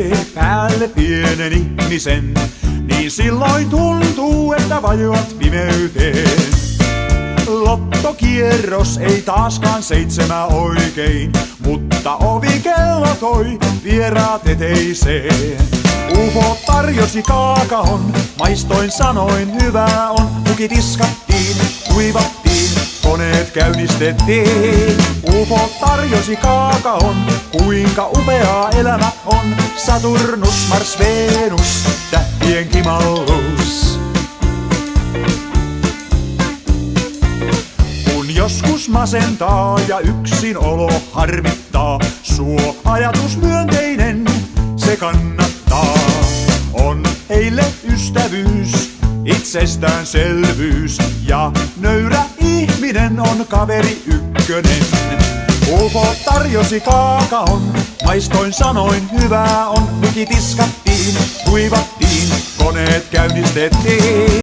iskee päälle pienen ihmisen, niin silloin tuntuu, että vajoat pimeyteen. Lottokierros ei taaskaan 7 oikein, mutta ovikello toi vieraat eteiseen. UFO tarjosi kaakaon, maistoin sanoin hyvää on. Pukit iskattiin, kuivattiin, koneet käynnistettiin. UFO tarjosi kaakaon, kuinka upeaa elämä on. Saturnus, Mars, Venus, tähtien kimallus. Kun joskus masentaa ja yksin olo harmittaa, suo ajatus myönteinen, se kannattaa. On heille ystävyys, itsestäänselvyys, ja nöyrä ihminen on kaveri ykkönen. UFO tarjosi kaakaon, maistoin sanoin hyvää on. Mukit iskattiin, kuivattiin, koneet käynnistettiin.